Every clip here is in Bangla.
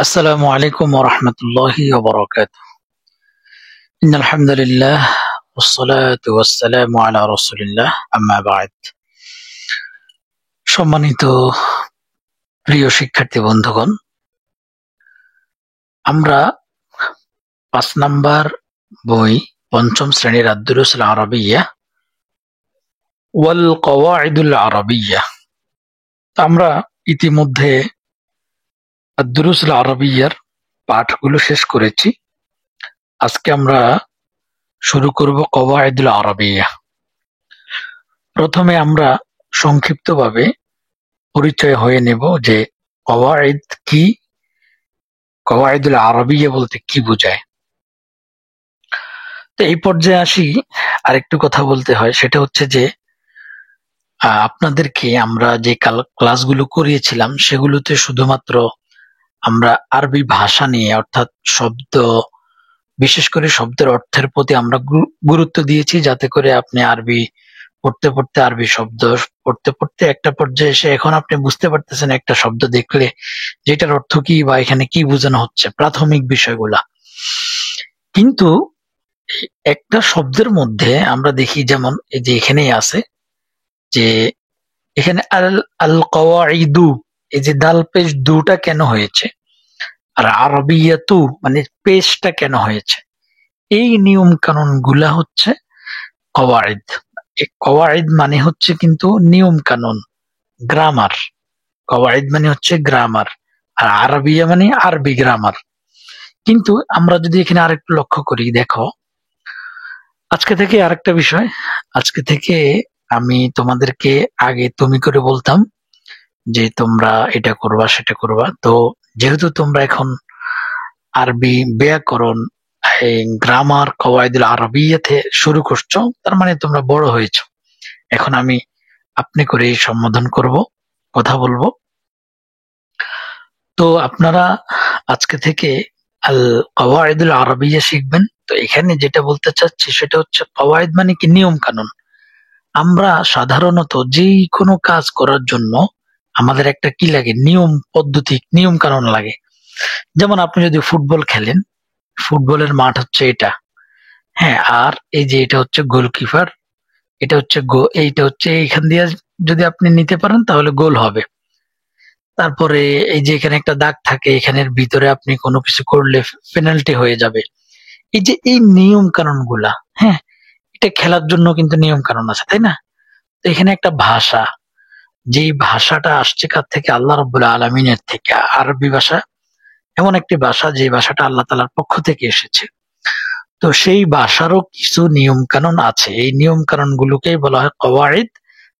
السلام عليكم ورحمة الله وبركاته. إن الحمد لله والصلاة والسلام على رسول الله أما بعد. সম্মানিত প্রিয় শিক্ষার্থী বন্ধুগণ, আমরা ৫ নাম্বার বই পঞ্চম শ্রেণীর আদ-দুরুস আল-আরাবিয়্যা ওয়াল কওয়াইদুল আরাবিয়্যা, আমরা ইতিমধ্যে আদ-দুরুস আল-আরাবিয়্যার পাঠগুলো শেষ করেছি। আজকে আমরা শুরু করব কওয়াইদুল আরাবিয়্যা। প্রথমে আমরা সংক্ষিপ্তভাবে পরিচয় হয়ে নেব যে কওয়াইদ কি, কওয়াইদুল আরাবিয়্যা বলতে কি বোঝায়। তো এই পর্যায়ে আসি, আরেকটু কথা বলতে হয়, সেটা হচ্ছে যে আপনাদেরকে আমরা যে ক্লাসগুলো করিয়েছিলাম সেগুলোতে শুধুমাত্র আমরা আরবি ভাষা নিয়ে, অর্থাৎ শব্দ, বিশেষ করে শব্দের অর্থের প্রতি আমরা গুরুত্ব দিয়েছি, যাতে করে আপনি আরবি পড়তে পড়তে, আরবি শব্দ পড়তে পড়তে একটা পর্যায়ে এসে এখন আপনি বুঝতে পারতেছেন একটা শব্দ দেখলে যেটার অর্থ কি বা এখানে কি বোঝানো হচ্ছে, প্রাথমিক বিষয়গুলা। কিন্তু একটা শব্দের মধ্যে আমরা দেখি, যেমন এই যে এখানেই আছে যে এখানে আল আল কওয়াইদু, এই যে দাল পেশ দুটা কেন হয়েছে, আর আরবিয়াতু মানে পেশটা কেন হয়েছে, এই নিয়ম কানুন গুলা হচ্ছে কওয়াইদ। কওয়াইদ মানে হচ্ছে কিন্তু নিয়ম কানুন, গ্রামার। কওয়াইদ মানে হচ্ছে গ্রামার, আর আরবিয়া মানে আরবি গ্রামার। কিন্তু আমরা যদি এখানে আরেকটু লক্ষ্য করি, দেখো আজকে থেকে আরেকটা বিষয়, আজকে থেকে আমি তোমাদেরকে আগে তুমি করে বলতাম যে তোমরা এটা করবা সেটা করবা। তো যেহেতু তোমরা এখন আরবি ব্যাকরণ, গ্রামার, কওয়াইদুল আরবিয়াতে শুরু করছো, তার মানে তোমরা বড় হয়েছো। এখন আমি আপনি করে সম্বোধন করব, কথা বলবো। তো আপনারা আজকে থেকে আল কওয়াইদুল আরবিয়্যা শিখবেন। তো এখানে যেটা বলতে চাচ্ছি সেটা হচ্ছে কওয়াইদ মানে কি, নিয়ম কানুন। আমরা সাধারণত যেই কোনো কাজ করার জন্য আমাদের একটা কি লাগে, নিয়ম পদ্ধতি, নিয়ম কানুন লাগে। যেমন আপনি যদি ফুটবল খেলেন, ফুটবলের মাঠ হচ্ছে এটা, হ্যাঁ, আর এই যে এটা হচ্ছে গোলকিপার, এটা হচ্ছে এইটা হচ্ছে এইখান দিয়ে যদি আপনি নিতে পারেন তাহলে গোল হবে। তারপরে এই যে এখানে একটা দাগ থাকে, এখানের ভিতরে আপনি কোনো কিছু করলে পেনাল্টি হয়ে যাবে। এই যে এই নিয়ম কানুন গুলা, হ্যাঁ, এটা খেলার জন্য কিন্তু নিয়ম কানুন আছে, তাই না? তো এখানে একটা ভাষা, যেই ভাষাটা আসছে কার থেকে, আল্লাহ রাব্বুল আলামিনের থেকে। আরবি ভাষা এমন একটি ভাষা যে ভাষাটা আল্লাহ তাআলার পক্ষ থেকে এসেছে। তো সেই ভাষারও কিছু নিয়ম কানুন আছে, এই নিয়ম কানুন গুলোকেই বলা হয় কওয়াইদ।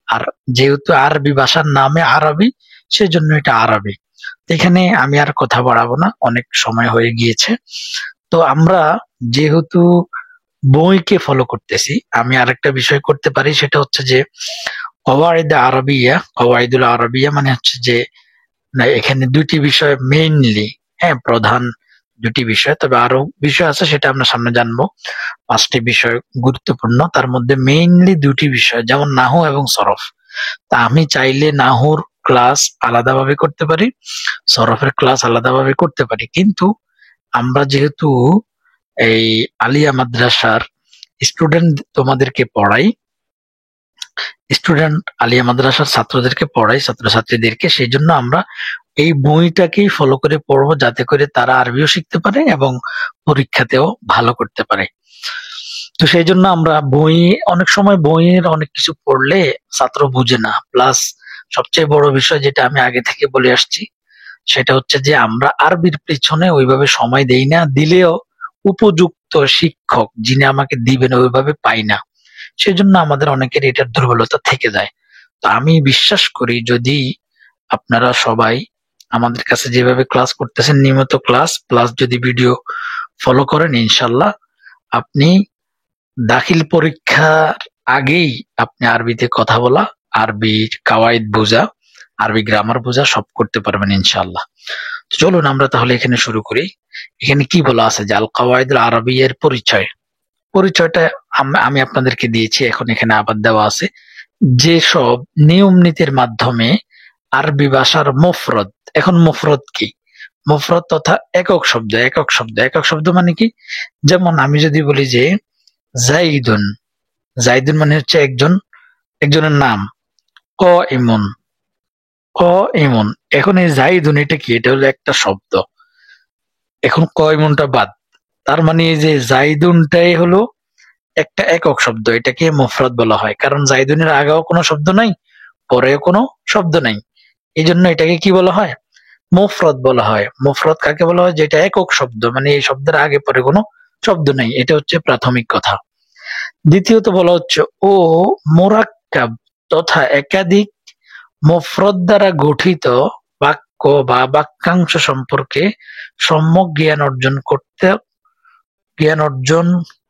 আর যেহেতু আরবি ভাষার নামে আরবি, সেজন্য এটা আরবি। এখানে আমি আর কথা বাড়াবো না, অনেক সময় হয়ে গিয়েছে। তো আমরা যেহেতু বইকে ফলো করতেছি, আমি আরেকটা বিষয় করতে পারি, সেটা হচ্ছে যে কওয়াইদ আরবিয়া, কওয়াইদুল আরবিয়া মানে হচ্ছে যে না, এখানে দুটি বিষয় মেইনলি, হ্যাঁ, প্রধান দুটি বিষয়, তবে আরো বিষয় আছে সেটা আমরা সামনে জানবো। 5টি বিষয় গুরুত্বপূর্ণ, তার মধ্যে মেইনলি দুটি বিষয়, যেমন নাহু এবং সরফ। তা আমি চাইলে নাহুর ক্লাস আলাদাভাবে করতে পারি, সরফের ক্লাস আলাদাভাবে করতে পারি। কিন্তু আমরা যেহেতু এই আলিয়া মাদ্রাসার স্টুডেন্ট তোমাদেরকে পড়াই, স্টুডেন্ট আলিয়া মাদ্রাসার ছাত্রদেরকে পড়াই, ছাত্রছাত্রীদেরকে, সেই জন্য আমরা এই বইটাকেই ফলো করে পড়বো, যাতে করে তারা আরবিও শিখতে পারে এবং পরীক্ষাতেও ভালো করতে পারে। তো সেই জন্য আমরা বই, অনেক সময় বইয়ের অনেক কিছু পড়লে ছাত্র বুঝে না। প্লাস সবচেয়ে বড় বিষয় যেটা আমি আগে থেকে বলে আসছি, সেটা হচ্ছে যে আমরা আরবির পেছনে ওইভাবে সময় দেই না, দিলেও উপযুক্ত শিক্ষক যিনি আমাকে দিবেন ওইভাবে পাই না। সেজন্য আমাদের অনেকের এটার দুর্বলতা থেকে যায়। তো আমি বিশ্বাস করি, যদি আপনারা সবাই আমাদের কাছে যেভাবে ক্লাস করতেছেন, নিয়মিত ক্লাস প্লাস যদি ভিডিও ফলো করেন, ইনশাল্লাহ আপনি দাখিল পরীক্ষার আগেই আপনি আরবিতে কথা বলা, আরবির কাওয়াইদ বোঝা, আরবি গ্রামার বোঝা সব করতে পারবেন ইনশাল্লাহ। চলুন আমরা তাহলে এখানে শুরু করি। এখানে কি বলা আছে যে আল কাওয়াইদুল আরবিয়্যার পরিচয়। পরিচয়টা আমি আপনাদেরকে দিয়েছি, এখন এখানে আবার দেওয়া আছে যেসব নিয়ম নীতির মাধ্যমে আরবি ভাষার মুফরদ। এখন মুফরদ কি? মুফরদ তথা একক শব্দ। একক শব্দ মানে কি? যেমন আমি যদি বলি যে জাইদুন, জাইদুন মানে হচ্ছে একজনের নাম। ক ইমন, ক ইমন। এখন এই জাইদুন এটা কি? এটা হলো একটা শব্দ। এখন ক ইমনটা বাদ, তার মানে এই যে জাইদুনটাই হলো একটা একক শব্দ, এটাকে মুফরদ বলা হয়। কারণ জাইদুনের আগেও কোনো শব্দ নাই, পরেও কোনো শব্দ নাই, এই জন্য এটাকে কি বলা হয়? মুফরদ বলা হয়। মুফরদ কাকে বলা হয়? যেটা একক শব্দ, মানে এই শব্দের আগে পরে কোনো শব্দ নাই। এটা হচ্ছে প্রাথমিক কথা। দ্বিতীয়ত বলা হচ্ছে ও মুরাক্কাব তথা একাধিক মুফরদ দ্বারা গঠিত বাক্য বা বাক্যাংশ সম্পর্কে সম্যক জ্ঞান অর্জন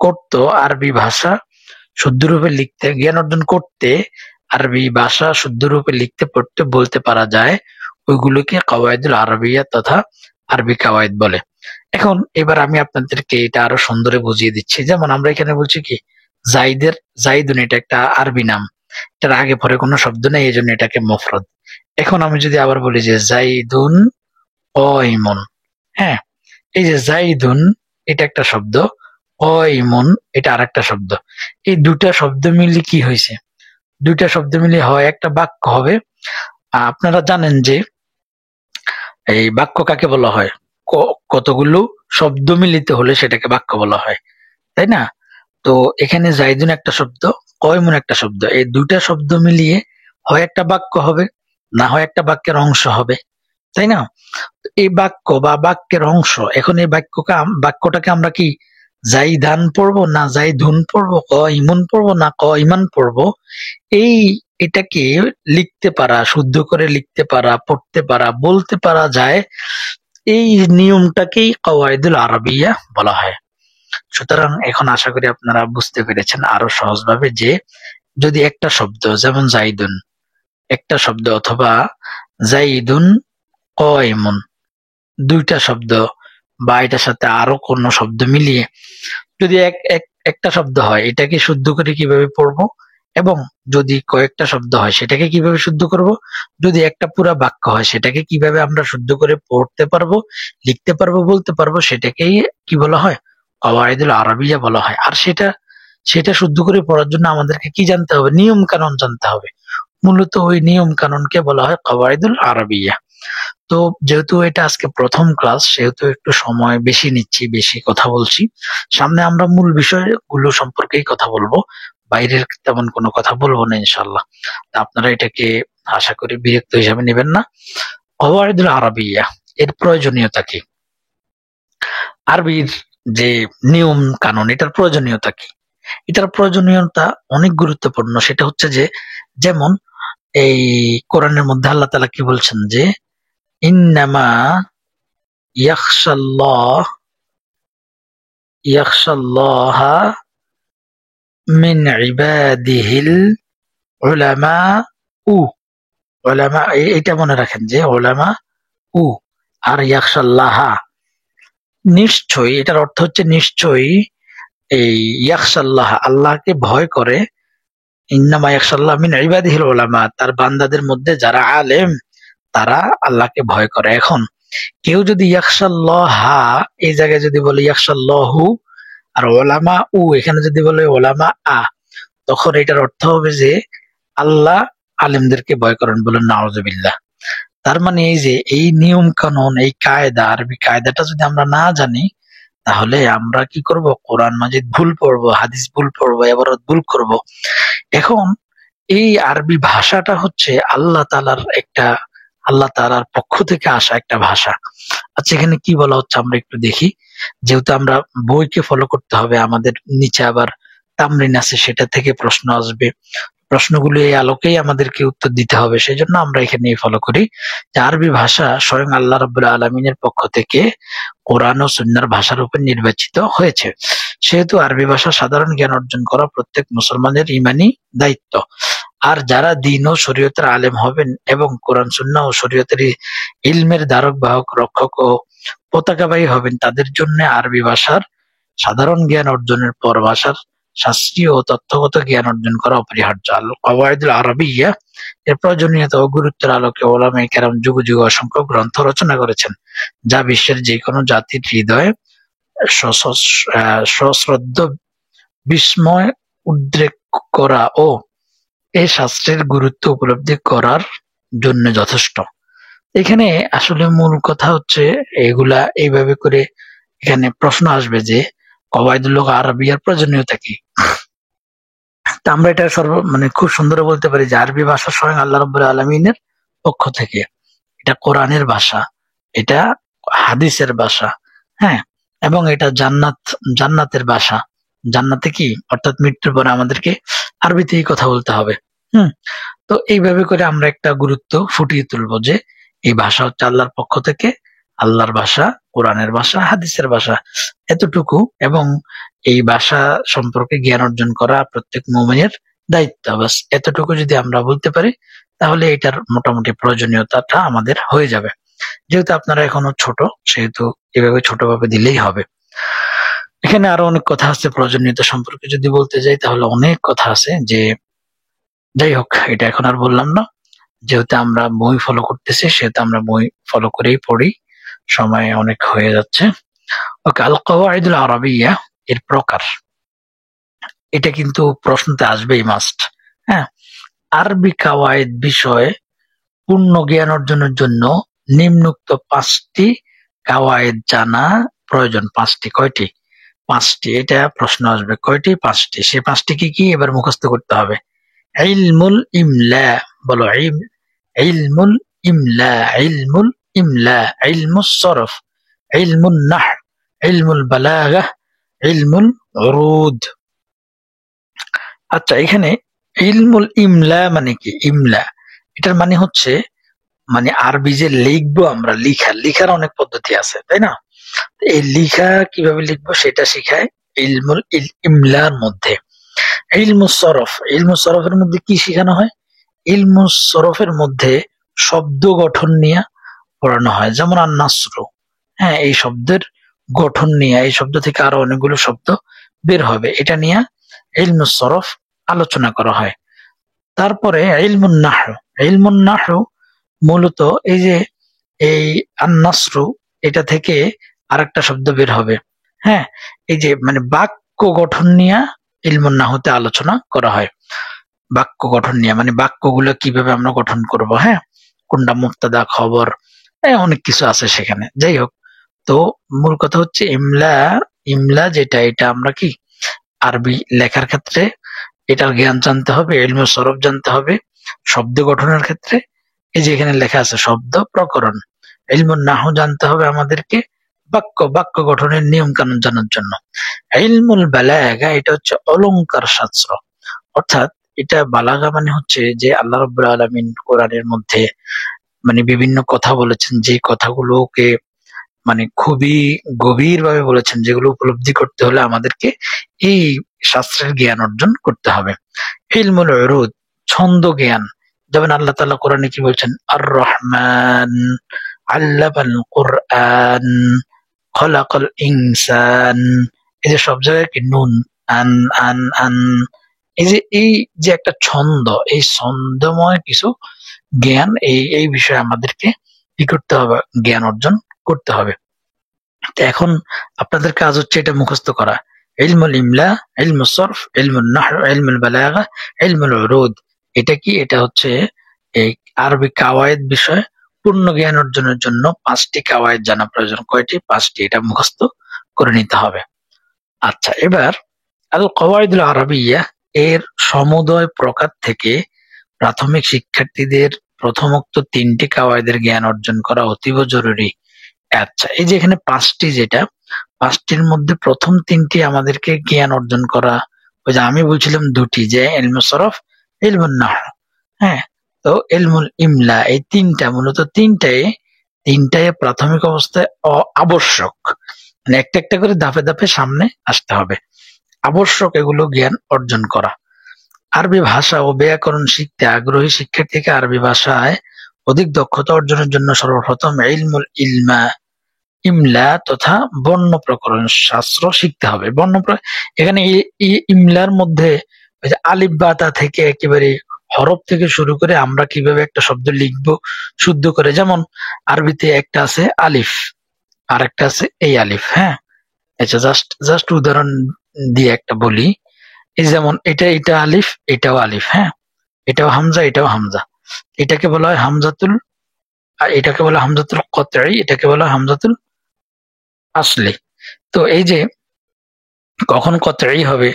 করত আরবি ভাষা শুদ্ধরূপে লিখতে, জ্ঞান অর্জন করতে আরবি ভাষা শুদ্ধরূপে লিখতে পড়তে বলতে পারা যায়, ওইগুলোকে কাওয়াইদুল আরবিয়া তথা আরবি কাওয়াইদ বলে। এখন এবার আমি আপনাদেরকে এটা আরো সুন্দরে বুঝিয়ে দিচ্ছি। যেমন আমরা এখানে বলছি কি জাইদুন, এটা একটা আরবি নাম, এটার আগে পরে কোনো শব্দ নেই, এই জন্য এটাকে মুফরদ। এখন আমি যদি আবার বলি যে জাইদুন কয়মুন, হ্যাঁ, এই যে জাইদুন এটা একটা শব্দ, কয়মুন এটা আরেকটা শব্দ। এই দুটা শব্দ মিলে কি হয়েছে? দুইটা শব্দ মিলে হয় একটা বাক্য হবে। আপনারা জানেন যে এই বাক্য কাকে বলা হয়? কতগুলো শব্দ মিলিত হলে সেটাকে বাক্য বলা হয়, তাই না? তো এখানে জাইদুন একটা শব্দ, কয়মুন একটা শব্দ, এই দুইটা শব্দ মিলিয়ে হয় একটা বাক্য হবে, না হয় একটা বাক্যের অংশ হবে, তাই না? এই বাক্য বা বাক্যের অংশ, এখন এই বাক্যটাকে আমরা কি জাইদান পড়বো, না জাইদুন পড়বো, ক ইমুন পড়বো, না ক ইমান পড়বো? এই এটাকে লিখতে পারা, শুদ্ধ করে লিখতে পারা, পড়তে পারা, বলতে পারা যায়, এই নিয়মটাকেই কাওয়াইদুল আরবিয়া বলা হয়। সুতরাং এখন আশা করি আপনারা বুঝতে পেরেছেন আরো সহজভাবে যে যদি একটা শব্দ যেমন জাইদুন একটা শব্দ, অথবা জাইদুন কয়মুন দুইটা শব্দ, বা এটার সাথে আরো কোনো শব্দ মিলিয়ে যদি একটা শব্দ হয়, এটাকে শুদ্ধ করে কিভাবে পড়বো, এবং যদি কয়েকটা শব্দ হয় সেটাকে কিভাবে শুদ্ধ করব, যদি একটা পুরা বাক্য হয় সেটাকে কিভাবে আমরা শুদ্ধ করে পড়তে পারবো, লিখতে পারবো, বলতে পারবো, সেটাকেই কি বলা হয়? কাওয়াইদুল আরবিয়া বলা হয়। আর সেটা শুদ্ধ করে পড়ার জন্য আমাদেরকে কি জানতে হবে? নিয়ম কানুন জানতে হবে। মূলত ওই নিয়ম কানুনকে বলা হয় কাওয়াইদুল আরবিয়া। তো যেহেতু এটা আজকে প্রথম ক্লাস, সেহেতু একটু সময় বেশি নিচ্ছি, বেশি কথা বলছি। সামনে আমরা মূল বিষয়গুলো সম্পর্কেই কথা বলবো, বাইরের তেমন কোনো কথা বলবো না ইনশাল্লাহ। তা আপনারা এটাকে আশা করি বিরক্ত হিসাবে নেবেন না। কাওয়াইদুল আরবিয়া এর প্রয়োজনীয়তা কি? আরবির যে নিয়ম কানুন, এটার প্রয়োজনীয়তা কি? এটার প্রয়োজনীয়তা অনেক গুরুত্বপূর্ণ। সেটা হচ্ছে যে যেমন এই কোরআনের মধ্যে আল্লাহ তাআলা কি বলছেন যে ইন্নামা ইয়াখশাল্লাহ ইয়াখশাল্লাহা মিন ইবাদিহিল উলামা উ উলামা, এটা মনে রাখেন যে উলামা উ আর ইয়াখশাল্লাহা নিশ্চয়ই, এটার অর্থ হচ্ছে নিশ্চয়ই, এই ইয়াখশাল্লাহ আল্লাহকে ভয় করে, ইন্নামা ইয়াখশাল্লাহ মিন ইবাদিহিল উলামা তার বান্দাদের মধ্যে যারা আলেম তারা আল্লাহকে ভয় করে। এখন কেউ যদি ইয়াখশাল্লাহা এই জায়গায় যদি বলে ইয়াখশাল্লাহু, আর ওলামা উ এখানে যদি বলে ওলামা আ, তখন এটার অর্থ হবে যে আল্লাহ আলেমদেরকে ভয় করেন, বলেন নাউজুবিল্লাহ। তার মানে এই যে এই নিয়ম কানুন, এই কায়দা, আরবি কায়দাটা যদি আমরা না জানি, তাহলে আমরা কি করব? কোরআন মাজিদ ভুল পড়বো, হাদিস ভুল পড়বো, এবারত ভুল করব। এখন এই আরবি ভাষাটা হচ্ছে আল্লাহ তাআলার পক্ষ থেকে আসা একটা ভাষা। আচ্ছা, এখানে কি বলা হচ্ছে আমরা একটু দেখি। যেহেতু আমরা বইকে ফলো করতে হবে, আমাদের নিচে আবার তামরিন আছে, সেটা থেকে প্রশ্ন আসবে, প্রশ্নগুলো এই আলোকেই আমাদেরকে উত্তর দিতে হবে। সেই জন্য আমরা এখানে ফলো করি যে আরবি ভাষা স্বয়ং আল্লাহ রাব্বুল আলামিনের পক্ষ থেকে কোরআন ও সুন্নাহর ভাষার উপর নির্বাচিত হয়েছে। সেহেতু আরবি ভাষা সাধারণ জ্ঞান অর্জন করা প্রত্যেক মুসলমানের ইমানি দায়িত্ব। আর যারা দ্বীন ও শরীয়তের আলেম হবেন এবং কোরআন সুন্নাহ ও শরীয়তের ইলমের ধারক বাহক, রক্ষক ও পতাকাবাহী হবেন, তাদের জন্য আরবি ভাষার সাধারণ জ্ঞান অর্জনের পর ভাষার শাস্ত্রীয় ও তথ্যগত জ্ঞান অর্জন করা অপরিহার্য। আল কওয়াইদুল আরবিয়্যা এর প্রয়োজনীয়তা ও গুরুত্বের আলোকে উলামায়ে কেরাম যুগ যুগ অসংখ্য গ্রন্থ রচনা করেছেন, যা বিশ্বের যে কোনো জাতির হৃদয়ে সশ্রদ্ধ বিস্ময় উদ্রেক করা ও এই শাস্ত্রের গুরুত্ব উপলব্ধি করার জন্য যথেষ্ট। এখানে আসলে মূল কথা হচ্ছে এগুলা এইভাবে করে এখানে প্রশ্ন আসবে যে কওয়াইদুল লুগা আরবিয়ার প্রয়োজনীয়তা কি। তা আমরা এটা মানে খুব সুন্দর বলতে পারি যে আরবি ভাষা স্বয়ং আল্লাহ রাব্বুল আলামিনের পক্ষ থেকে, এটা কোরআনের ভাষা, এটা হাদিসের ভাষা, হ্যাঁ, এবং এটা জান্নাতের ভাষা। জান্নাতে কি অর্থাৎ মৃত্যুর পরে আমাদেরকে আরবিতেই কথা বলতে হবে। তো এইভাবে করে আমরা একটা গুরুত্ব ফুটিয়ে তুলবো যে এই ভাষা হচ্ছে আল্লাহর পক্ষ থেকে, আল্লাহর ভাষা, কোরআনের ভাষা, হাদিসের ভাষা, এতটুকু। এবং এই ভাষা সম্পর্কে জ্ঞান অর্জন করা প্রত্যেক মুমিনের দায়িত্ব। বাস এতটুকু যদি আমরা বলতে পারি তাহলে এটার মোটামুটি প্রয়োজনীয়তাটা আমাদের হয়ে যাবে। যেহেতু আপনারা এখনো ছোট, সেহেতু এভাবে ছোটভাবে দিলেই হবে। এখানে আরো অনেক কথা আছে প্রয়োজনীয়তা সম্পর্কে যদি বলতে যাই তাহলে অনেক কথা আছে, যে যাই হোক এটা এখন আর বললাম না। যেহেতু আমরা বই ফলো করতেছি সেহেতু আমরা বই ফলো করেই পড়ি, সময় অনেক হয়ে যাচ্ছে। ওকে, আল কওয়াইদুল আরবিয়্যা এর প্রকার, এটা কিন্তু প্রশ্নতে আসবেই মাস্ট। হ্যাঁ, আরবি কাওয়াইদ বিষয়ে পূর্ণ জ্ঞান অর্জনের জন্য নিম্নোক্ত 5টি কাওয়াইদ জানা প্রয়োজন। 5টি, কয়টি? 5টি। এটা প্রশ্ন আসবে, কয়টি? 5টি। সে 5টি কি কি এবার মুখস্থ করতে হবে। ইলমুল ইমলা, বলো ইলমুল ইমলা, ইলমুল ইমলা, ইলমুস সরফ, ইলমুন নাহর, ইলমুল বালাগাহ, ইলমুল উরুদ। আচ্ছা, এখানে ইলমুল ইমলা মানে কি? ইমলা এটার মানে হচ্ছে, মানে আরবি যে লিখবো আমরা, লিখার অনেক পদ্ধতি আছে, তাই না? এই লিখা কিভাবে লিখবো সেটা শিখায় ইলমুল ইমলার মধ্যে। ইলমুস সরফ, ইলমুস সরফের মধ্যে কি শেখানো হয়? ইলমুস সরফের মধ্যে শব্দ গঠন নিয়ে পড়ানো হয়। যেমন আন-নাসরু, হ্যাঁ, এই শব্দের গঠন নিয়ে, এই শব্দ থেকে আরো অনেকগুলো শব্দ বের হবে, এটা নিয়ে ইলমুস সরফ আলোচনা করা হয়। তারপরে ইলমুন নাহু, ইলমুন নাহু মূলত এই যে এই আন-নাসরু, এটা থেকে আরেকটা শব্দ বের হবে। হ্যাঁ, এই যে মানে বাক্য গঠন নিয়ে ইলমুন নাহুতে আলোচনা করা হয়। বাক্য গঠন নিয়ে মানে বাক্যগুলো কিভাবে আমরা গঠন করব, হ্যাঁ, কোনটা মুবতাদা, খবর, অনেক কিছু আছে সেখানে। যাই হোক, তো মূল কথা হচ্ছে ইমলা, ইমলা যেটা, এটা আমরা কি আরবি লেখার ক্ষেত্রে এটার জ্ঞান জানতে হবে, ইলমে সরফ জানতে হবে। শব্দ গঠনের ক্ষেত্রে এই যে এখানে লেখা আছে শব্দ প্রকরণ। ইলমুন নাহু জানতে হবে আমাদেরকে বাক্য গঠনের নিয়ম কানুন জানার জন্য। ইলমুল বালাগা, এটা হচ্ছে অলংকার শাস্ত্র। অর্থাৎ এটা বালাগা মানে হচ্ছে যে আল্লাহ রাব্বুল আলামিন কোরআনের মধ্যে মানে বিভিন্ন কথা বলেছেন, যে কথাগুলোকে মানে খুবই গভীর ভাবে বলেছেন, যেগুলো উপলব্ধি করতে হলে আমাদেরকে এই শাস্ত্রের জ্ঞান অর্জন করতে হবে। ইলমুল উরুদ, ছন্দ জ্ঞান। যেমন আল্লাহ তাআলা কোরআনে কি বলছেন? আর রহমান আল্লামাল কুরআন খলাকাল ইনসান। এই যে সব জায়গায় কি নুন, আন আন আন, এই যে একটা ছন্দ, এই ছন্দময় কিছু জ্ঞান, এই বিষয়ে আমাদেরকে কি করতে হবে? জ্ঞান অর্জন করতে হবে। তো এখন আপনাদের কাজ হচ্ছে এটা মুখস্থ করা। ইলমুল ইমলা, ইলমুস সরফ, ইলমুন নাহর, ইলমুল বালাগা, ইলমুল উরুদ। এটা কি? এটা হচ্ছে এই আরবি কাওয়ায়েদ বিষয় পূর্ণ জ্ঞান অর্জনের জন্য 5টি কাওয়ায়েদ জানা প্রয়োজন। কয়টি? 5টি। এটা মুখস্থ করে নিতে হবে। আচ্ছা, এবার আল কওয়াইদুল আরবিয়্যা এর সমুদয় প্রকার থেকে প্রাথমিক শিক্ষার্থীদের প্রথমোক্ত 3টি কাওয়ায়েদের জ্ঞান অর্জন করা অতীব জরুরি। আচ্ছা, এই যে এখানে 5টি, যেটা 5টির মধ্যে প্রথম 3টি আমাদেরকে জ্ঞান অর্জন করা। ওই যে আমি বলছিলাম 2টি, যে ইলমুস সরফ, ইলমুন নাহর, হ্যাঁ, তো ইলমুল ইমলা, এই 3টা মূলত তিনটায় প্রাথমিক অবস্থায় আবশ্যক। মানে একটা একটা করে ধাপে ধাপে সামনে আসতে হবে। আবশ্যক এগুলো জ্ঞান অর্জন করা। আরবি ভাষা ও ব্যাকরণ শিখতে আগ্রহী শিক্ষার্থীকে আরবি ভাষায় অধিক দক্ষতা অর্জনের জন্য সর্বপ্রথম ইলমুল ইলমা, ইমলা তথা বর্ণ প্রকরণ শাস্ত্র শিখতে হবে। এখানে ইমলার মধ্যে ওই যে আলিফ বা তা থেকে একেবারে হরফ থেকে শুরু করে আমরা কিভাবে একটা শব্দ লিখবো শুদ্ধ করে, যেমন আরবিতে একটা আছে আলিফ আর একটা আছে এই আলিফ। হ্যাঁ, আচ্ছা, জাস্ট জাস্ট উদাহরণ দিয়ে একটা বলি। এই যেমন এটা আলিফ, এটাও আলিফ। হ্যাঁ, এটাও হামজা, এটাও হামজা। এটাকে বলা হয় হামজাতুল, আর এটাকে বলা হয় হামজাতুল কতঈ, এটাকে বলা হয় হামজাতুল আসলি। তো এই যে কখন কতঈ হবে,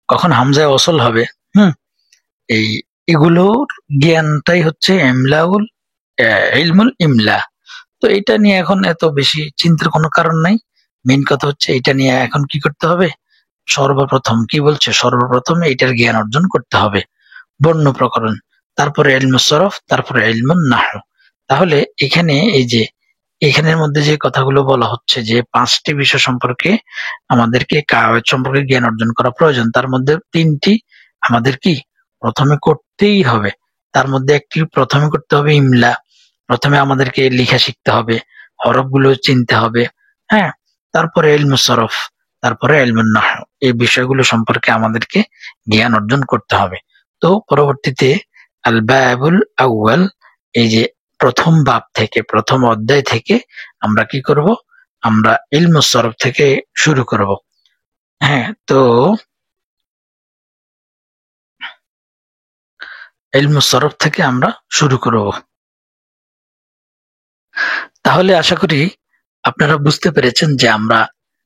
কখন হামজায় ওসল হবে, হুম, এই এগুলোর জ্ঞানটাই হচ্ছে ইলমুল ইমলা। তো এটা নিয়ে এখন এত বেশি চিন্তার কোনো কারণ নাই। মেইন কথা হচ্ছে এটা নিয়ে এখন কি করতে হবে, সর্বপ্রথম কি বলছে, সর্বপ্রথম এটার জ্ঞান অর্জন করতে হবে, বর্ণ প্রকরণ, তারপরে ইলমুস সরফ, তারপরে ইলমুন নাহউ। তাহলে এখানে এই যে এখানের মধ্যে যে কথাগুলো বলা হচ্ছে যে 5টি বিষয় সম্পর্কে আমাদেরকে কাওয়াইদ সম্পর্কে জ্ঞান অর্জন করা প্রয়োজন, তার মধ্যে 3টি আমাদের কি প্রথমে করতেই হবে। তার মধ্যে একটি প্রথমে করতে হবে ইমলা, প্রথমে আমাদেরকে লেখা শিখতে হবে, হরফগুলো চিনতে হবে। হ্যাঁ, তারপরে ইলমুস সরফ, তারপরে ইলমুন নাহউ। এই বিষয়গুলো সম্পর্কে আমাদেরকে জ্ঞান অর্জন করতে হবে। তো পরবর্তীতে আল বাবুল আউয়াল, এই যে প্রথম বাব থেকে, প্রথম অধ্যায় থেকে আমরা কি করব, আমরা ইলমুস সরফ থেকে শুরু করব। হ্যাঁ, তো ইলমুস সরফ থেকে আমরা শুরু করব। তাহলে আশা করি আপনারা বুঝতে পেরেছেন যে আমরা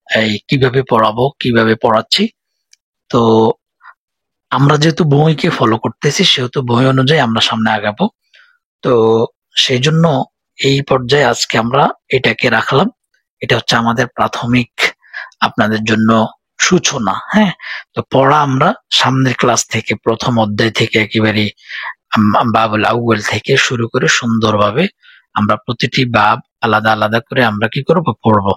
এই কিভাবে পড়াবো, কিভাবে পড়াচ্ছি। তো আমরা যেহেতু বইকে ফলো করতেছি, সেহেতু বই অনুযায়ী আমরা সামনে আগাবো। তো সেই জন্য এই পর্যায়ে আজকে আমরা এটাকে রাখলাম। এটা হচ্ছে আমাদের প্রাথমিক আপনাদের জন্য সূচনা। হ্যাঁ, তো পড়া আমরা সামনের ক্লাস থেকে, প্রথম অধ্যায় থেকে একেবারে বাবুল আউয়াল থেকে শুরু করে সুন্দরভাবে আমরা প্রতিটি বাব আলাদা আলাদা করে আমরা কি করব, পড়বো।